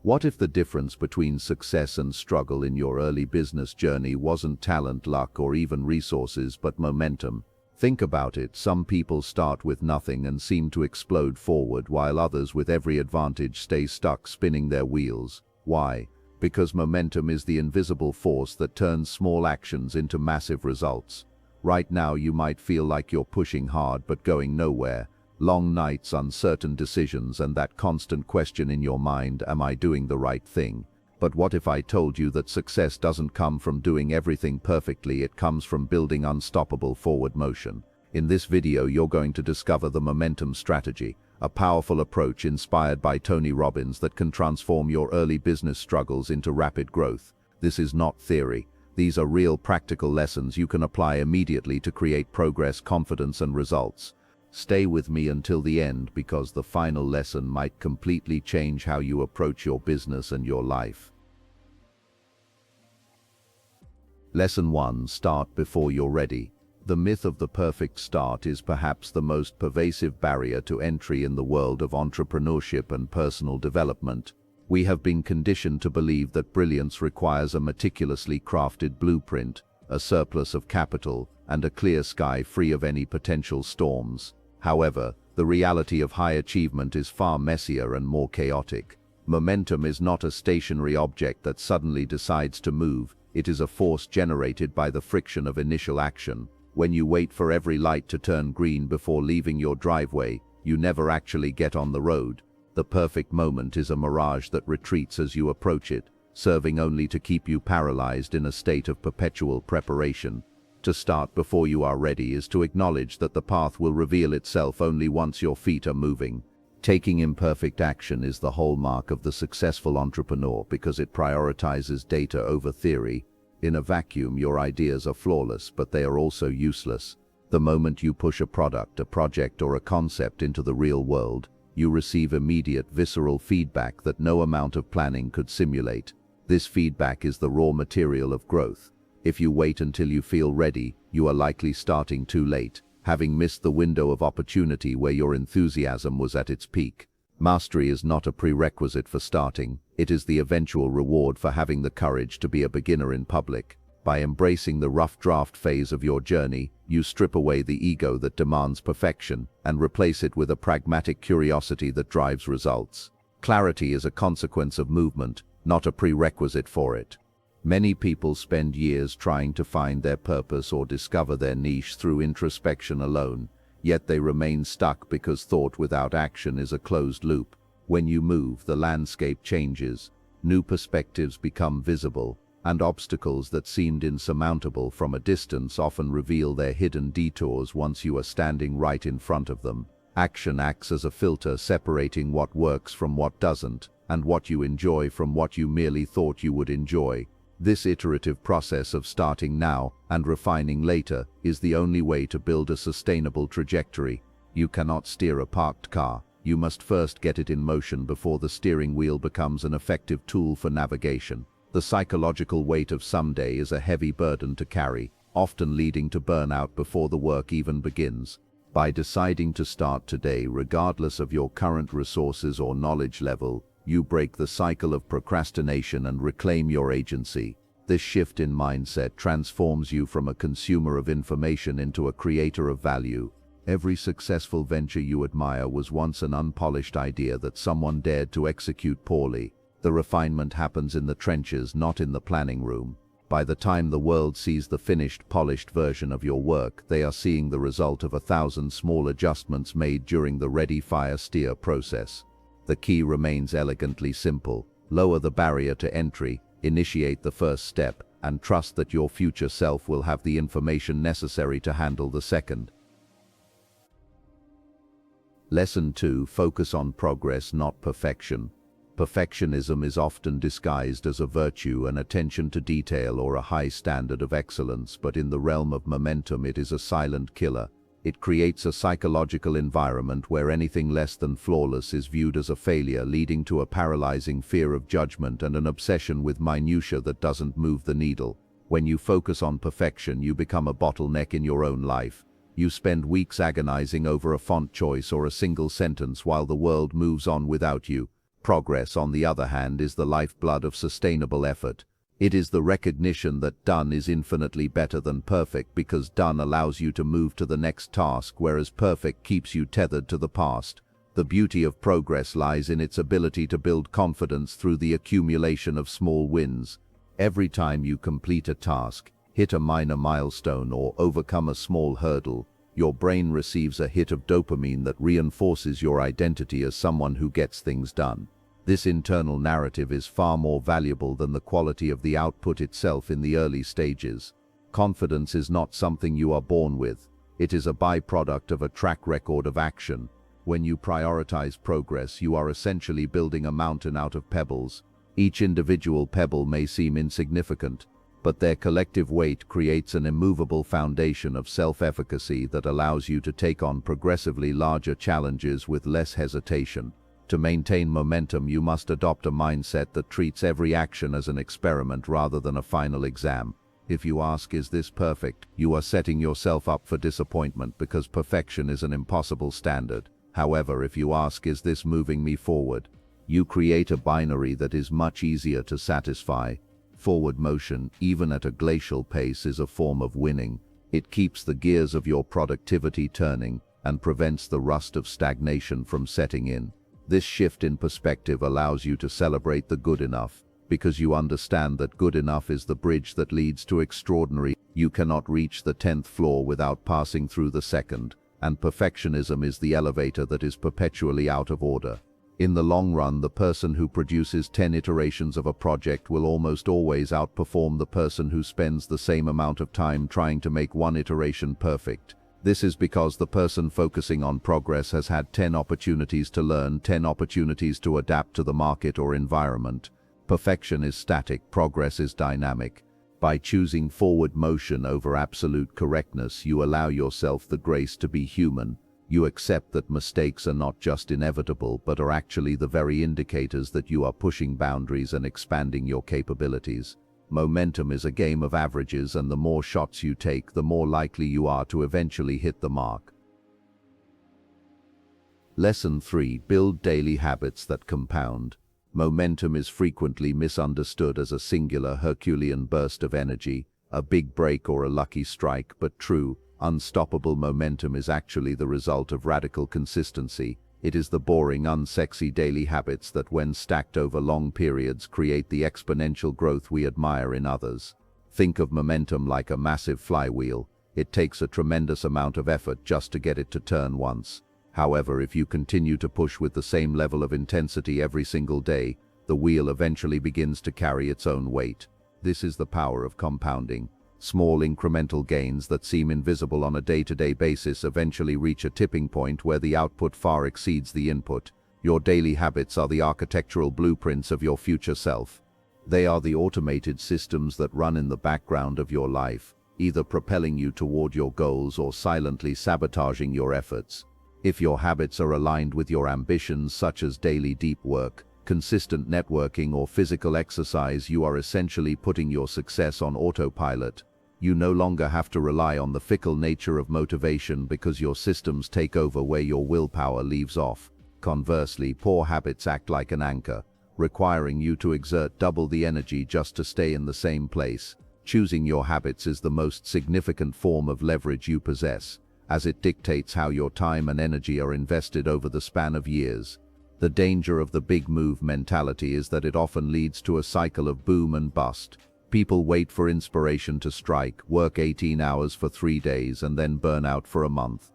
What if the difference between success and struggle in your early business journey wasn't talent, luck, or even resources, but momentum? Think about it. Some people start with nothing and seem to explode forward, while others with every advantage stay stuck spinning their wheels. Why? Because momentum is the invisible force that turns small actions into massive results. Right now you might feel like you're pushing hard but going nowhere. Long nights, uncertain decisions, and that constant question in your mind, am I doing the right thing? But what if I told you that success doesn't come from doing everything perfectly, it comes from building unstoppable forward motion? In this video you're going to discover the momentum strategy, a powerful approach inspired by Tony Robbins that can transform your early business struggles into rapid growth. This is not theory. These are real practical lessons you can apply immediately to create progress, confidence, and results. Stay with me until the end, because the final lesson might completely change how you approach your business and your life. Lesson 1. Start before you're ready. The myth of the perfect start is perhaps the most pervasive barrier to entry in the world of entrepreneurship and personal development. We have been conditioned to believe that brilliance requires a meticulously crafted blueprint, a surplus of capital, and a clear sky free of any potential storms. However, the reality of high achievement is far messier and more chaotic. Momentum is not a stationary object that suddenly decides to move. It is a force generated by the friction of initial action. When you wait for every light to turn green before leaving your driveway, you never actually get on the road. The perfect moment is a mirage that retreats as you approach it, serving only to keep you paralyzed in a state of perpetual preparation. To start before you are ready is to acknowledge that the path will reveal itself only once your feet are moving. Taking imperfect action is the hallmark of the successful entrepreneur because it prioritizes data over theory. In a vacuum, your ideas are flawless, but they are also useless. The moment you push a product, a project, or a concept into the real world, you receive immediate, visceral feedback that no amount of planning could simulate. This feedback is the raw material of growth. If you wait until you feel ready, you are likely starting too late, having missed the window of opportunity where your enthusiasm was at its peak. Mastery is not a prerequisite for starting. It is the eventual reward for having the courage to be a beginner in public. By embracing the rough draft phase of your journey, you strip away the ego that demands perfection and replace it with a pragmatic curiosity that drives results. Clarity is a consequence of movement, not a prerequisite for it. Many people spend years trying to find their purpose or discover their niche through introspection alone, yet they remain stuck because thought without action is a closed loop. When you move, the landscape changes, new perspectives become visible, and obstacles that seemed insurmountable from a distance often reveal their hidden detours once you are standing right in front of them. Action acts as a filter, separating what works from what doesn't, and what you enjoy from what you merely thought you would enjoy. This iterative process of starting now and refining later is the only way to build a sustainable trajectory. You cannot steer a parked car. You must first get it in motion before the steering wheel becomes an effective tool for navigation. The psychological weight of someday is a heavy burden to carry, often leading to burnout before the work even begins. By deciding to start today, regardless of your current resources or knowledge level, you break the cycle of procrastination and reclaim your agency. This shift in mindset transforms you from a consumer of information into a creator of value. Every successful venture you admire was once an unpolished idea that someone dared to execute poorly. The refinement happens in the trenches, not in the planning room. By the time the world sees the finished, polished version of your work, they are seeing the result of 1,000 small adjustments made during the ready, fire, steer process. The key remains elegantly simple. Lower the barrier to entry, initiate the first step, and trust that your future self will have the information necessary to handle the second. Lesson 2. Focus on progress, not perfection. Perfectionism is often disguised as a virtue, an attention to detail, or a high standard of excellence, but in the realm of momentum it is a silent killer. It creates a psychological environment where anything less than flawless is viewed as a failure, leading to a paralyzing fear of judgment and an obsession with minutiae that doesn't move the needle. When you focus on perfection, you become a bottleneck in your own life. You spend weeks agonizing over a font choice or a single sentence while the world moves on without you. Progress, on the other hand, is the lifeblood of sustainable effort. It is the recognition that done is infinitely better than perfect, because done allows you to move to the next task, whereas perfect keeps you tethered to the past. The beauty of progress lies in its ability to build confidence through the accumulation of small wins. Every time you complete a task, hit a minor milestone, or overcome a small hurdle, your brain receives a hit of dopamine that reinforces your identity as someone who gets things done. This internal narrative is far more valuable than the quality of the output itself in the early stages. Confidence is not something you are born with. It is a byproduct of a track record of action. When you prioritize progress, you are essentially building a mountain out of pebbles. Each individual pebble may seem insignificant, but their collective weight creates an immovable foundation of self-efficacy that allows you to take on progressively larger challenges with less hesitation. To maintain momentum, you must adopt a mindset that treats every action as an experiment rather than a final exam. If you ask, "Is this perfect?" you are setting yourself up for disappointment, because perfection is an impossible standard. However, if you ask, "Is this moving me forward?" you create a binary that is much easier to satisfy. Forward motion, even at a glacial pace, is a form of winning. It keeps the gears of your productivity turning and prevents the rust of stagnation from setting in. This shift in perspective allows you to celebrate the good enough, because you understand that good enough is the bridge that leads to extraordinary. You cannot reach the 10th floor without passing through the second, and perfectionism is the elevator that is perpetually out of order. In the long run, the person who produces 10 iterations of a project will almost always outperform the person who spends the same amount of time trying to make one iteration perfect. This is because the person focusing on progress has had 10 opportunities to learn, 10 opportunities to adapt to the market or environment. Perfection is static, progress is dynamic. By choosing forward motion over absolute correctness, you allow yourself the grace to be human. You accept that mistakes are not just inevitable, but are actually the very indicators that you are pushing boundaries and expanding your capabilities. Momentum is a game of averages, and the more shots you take, the more likely you are to eventually hit the mark. Lesson 3. Build daily habits that compound. Momentum is frequently misunderstood as a singular Herculean burst of energy, a big break or a lucky strike, but true, unstoppable momentum is actually the result of radical consistency. It is the boring, unsexy daily habits that, when stacked over long periods, create the exponential growth we admire in others. Think of momentum like a massive flywheel. It takes a tremendous amount of effort just to get it to turn once. However, if you continue to push with the same level of intensity every single day, the wheel eventually begins to carry its own weight. This is the power of compounding. Small incremental gains that seem invisible on a day-to-day basis eventually reach a tipping point where the output far exceeds the input. Your daily habits are the architectural blueprints of your future self. They are the automated systems that run in the background of your life, either propelling you toward your goals or silently sabotaging your efforts. If your habits are aligned with your ambitions, such as daily deep work, consistent networking, or physical exercise, you are essentially putting your success on autopilot. You no longer have to rely on the fickle nature of motivation, because your systems take over where your willpower leaves off. Conversely, poor habits act like an anchor, requiring you to exert double the energy just to stay in the same place. Choosing your habits is the most significant form of leverage you possess, as it dictates how your time and energy are invested over the span of years. The danger of the big move mentality is that it often leads to a cycle of boom and bust. People wait for inspiration to strike, work 18 hours for 3 days, and then burn out for a month.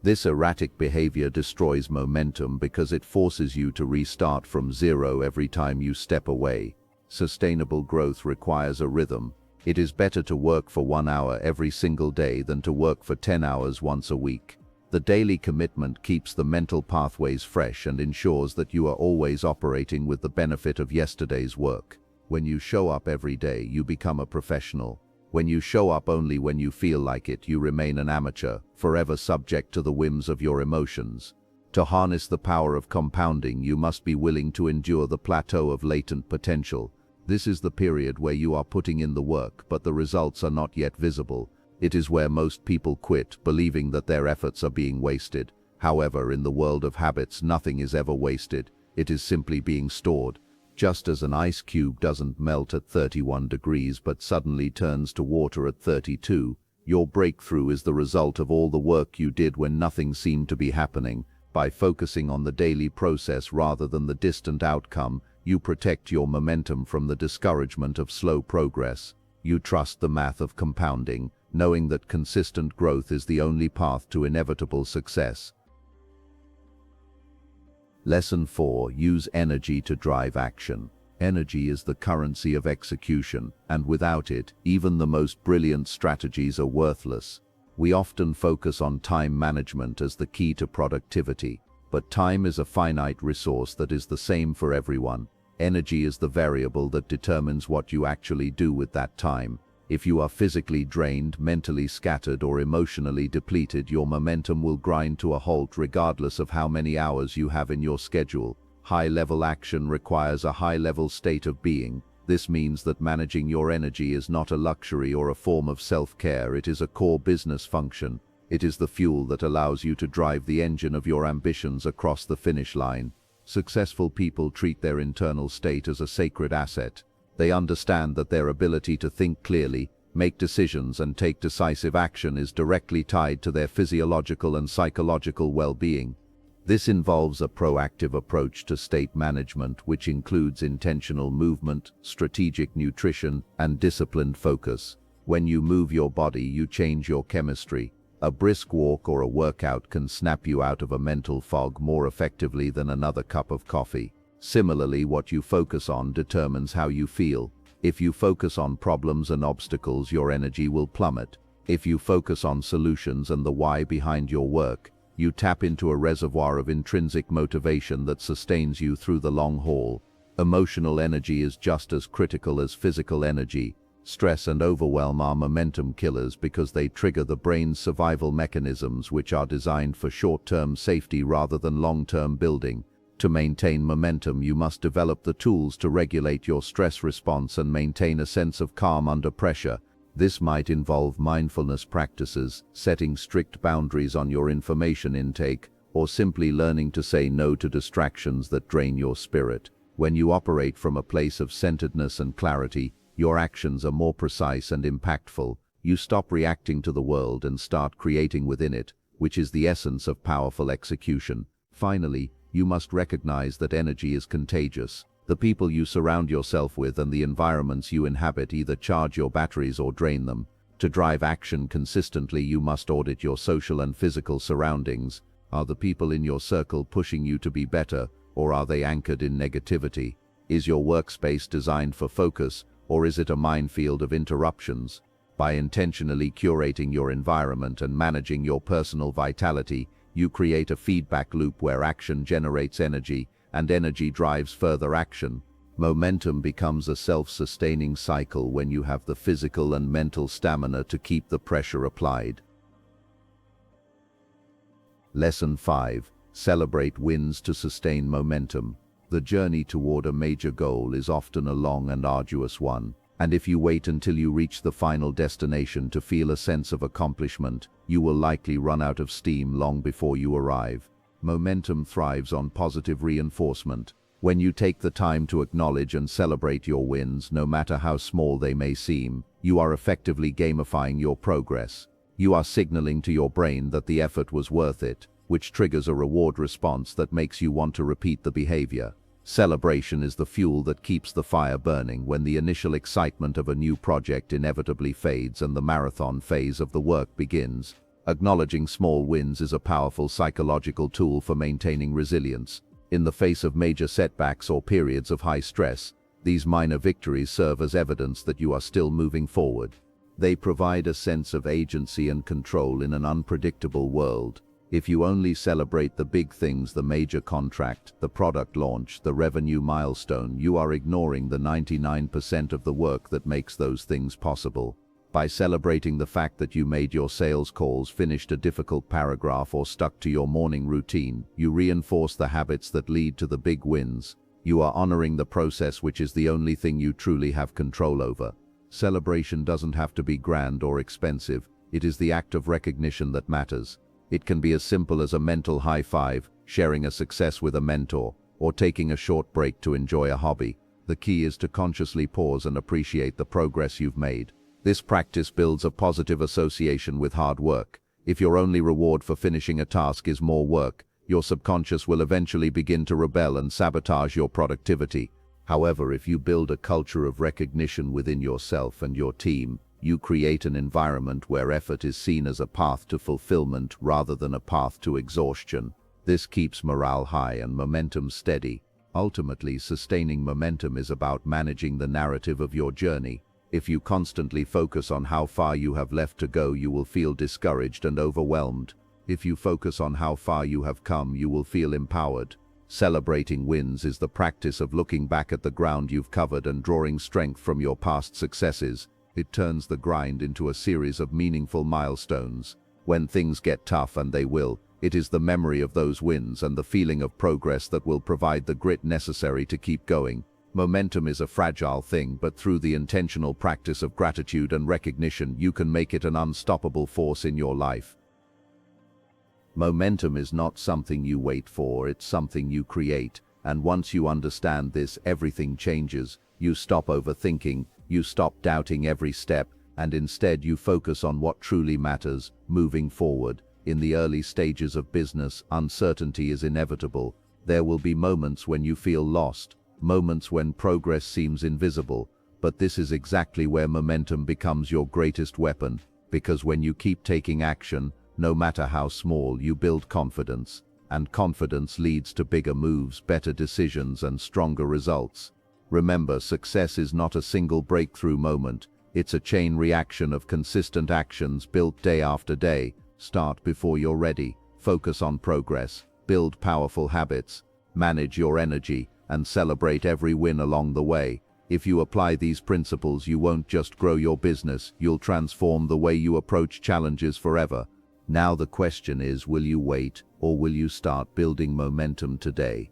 This erratic behavior destroys momentum because it forces you to restart from zero every time you step away. Sustainable growth requires a rhythm. It is better to work for 1 hour every single day than to work for 10 hours once a week. The daily commitment keeps the mental pathways fresh and ensures that you are always operating with the benefit of yesterday's work. When you show up every day, you become a professional. When you show up only when you feel like it, you remain an amateur, forever subject to the whims of your emotions. To harness the power of compounding, you must be willing to endure the plateau of latent potential. This is the period where you are putting in the work, but the results are not yet visible. It is where most people quit, believing that their efforts are being wasted. However, in the world of habits, nothing is ever wasted. it is simply being stored. Just as an ice cube doesn't melt at 31 degrees but suddenly turns to water at 32, your breakthrough is the result of all the work you did when nothing seemed to be happening. By focusing on the daily process rather than the distant outcome, you protect your momentum from the discouragement of slow progress. You trust the math of compounding, knowing that consistent growth is the only path to inevitable success. Lesson 4. Use energy to drive action. Energy is the currency of execution, and without it, even the most brilliant strategies are worthless. We often focus on time management as the key to productivity, but time is a finite resource that is the same for everyone. Energy is the variable that determines what you actually do with that time. If you are physically drained, mentally scattered, or emotionally depleted, your momentum will grind to a halt regardless of how many hours you have in your schedule. High-level action requires a high-level state of being. This means that managing your energy is not a luxury or a form of self-care, it is a core business function. It is the fuel that allows you to drive the engine of your ambitions across the finish line. Successful people treat their internal state as a sacred asset. They understand that their ability to think clearly, make decisions, and take decisive action is directly tied to their physiological and psychological well-being. This involves a proactive approach to state management, which includes intentional movement, strategic nutrition, and disciplined focus. When you move your body, you change your chemistry. A brisk walk or a workout can snap you out of a mental fog more effectively than another cup of coffee. Similarly, what you focus on determines how you feel. If you focus on problems and obstacles, your energy will plummet. If you focus on solutions and the why behind your work, you tap into a reservoir of intrinsic motivation that sustains you through the long haul. Emotional energy is just as critical as physical energy. Stress and overwhelm are momentum killers because they trigger the brain's survival mechanisms, which are designed for short-term safety rather than long-term building. To maintain momentum, you must develop the tools to regulate your stress response and maintain a sense of calm under pressure. This might involve mindfulness practices, setting strict boundaries on your information intake, or simply learning to say no to distractions that drain your spirit. When you operate from a place of centeredness and clarity, your actions are more precise and impactful. You stop reacting to the world and start creating within it, which is the essence of powerful execution. Finally, you must recognize that energy is contagious. The people you surround yourself with and the environments you inhabit either charge your batteries or drain them. To drive action consistently, you must audit your social and physical surroundings. Are the people in your circle pushing you to be better, or are they anchored in negativity? Is your workspace designed for focus, or is it a minefield of interruptions? By intentionally curating your environment and managing your personal vitality, you create a feedback loop where action generates energy, and energy drives further action. Momentum becomes a self-sustaining cycle when you have the physical and mental stamina to keep the pressure applied. Lesson 5. Celebrate wins to sustain momentum. The journey toward a major goal is often a long and arduous one, and if you wait until you reach the final destination to feel a sense of accomplishment, you will likely run out of steam long before you arrive. Momentum thrives on positive reinforcement. When you take the time to acknowledge and celebrate your wins, no matter how small they may seem, you are effectively gamifying your progress. You are signaling to your brain that the effort was worth it, which triggers a reward response that makes you want to repeat the behavior. Celebration is the fuel that keeps the fire burning when the initial excitement of a new project inevitably fades and the marathon phase of the work begins. Acknowledging small wins is a powerful psychological tool for maintaining resilience. In the face of major setbacks or periods of high stress, these minor victories serve as evidence that you are still moving forward. They provide a sense of agency and control in an unpredictable world. If you only celebrate the big things, the major contract, the product launch, the revenue milestone, you are ignoring the 99% of the work that makes those things possible. By celebrating the fact that you made your sales calls, finished a difficult paragraph, or stuck to your morning routine, you reinforce the habits that lead to the big wins. You are honoring the process, which is the only thing you truly have control over. Celebration doesn't have to be grand or expensive. It is the act of recognition that matters. It can be as simple as a mental high five, sharing a success with a mentor, or taking a short break to enjoy a hobby. The key is to consciously pause and appreciate the progress you've made. This practice builds a positive association with hard work. If your only reward for finishing a task is more work, your subconscious will eventually begin to rebel and sabotage your productivity. However, if you build a culture of recognition within yourself and your team, you create an environment where effort is seen as a path to fulfillment rather than a path to exhaustion. This keeps morale high and momentum steady. Ultimately, sustaining momentum is about managing the narrative of your journey. If you constantly focus on how far you have left to go, you will feel discouraged and overwhelmed. If you focus on how far you have come, you will feel empowered. Celebrating wins is the practice of looking back at the ground you've covered and drawing strength from your past successes. It turns the grind into a series of meaningful milestones. When things get tough, and they will, it is the memory of those wins and the feeling of progress that will provide the grit necessary to keep going. Momentum is a fragile thing, but through the intentional practice of gratitude and recognition, you can make it an unstoppable force in your life. Momentum is not something you wait for, it's something you create. And once you understand this, everything changes. You stop overthinking, you stop doubting every step, and instead you focus on what truly matters, moving forward. In the early stages of business, uncertainty is inevitable. There will be moments when you feel lost, moments when progress seems invisible, but this is exactly where momentum becomes your greatest weapon, because when you keep taking action, no matter how small, you build confidence, and confidence leads to bigger moves, better decisions, and stronger results. Remember, success is not a single breakthrough moment, it's a chain reaction of consistent actions built day after day. Start before you're ready, focus on progress, build powerful habits, manage your energy, and celebrate every win along the way. If you apply these principles, you won't just grow your business, you'll transform the way you approach challenges forever. Now the question is, will you wait, or will you start building momentum today?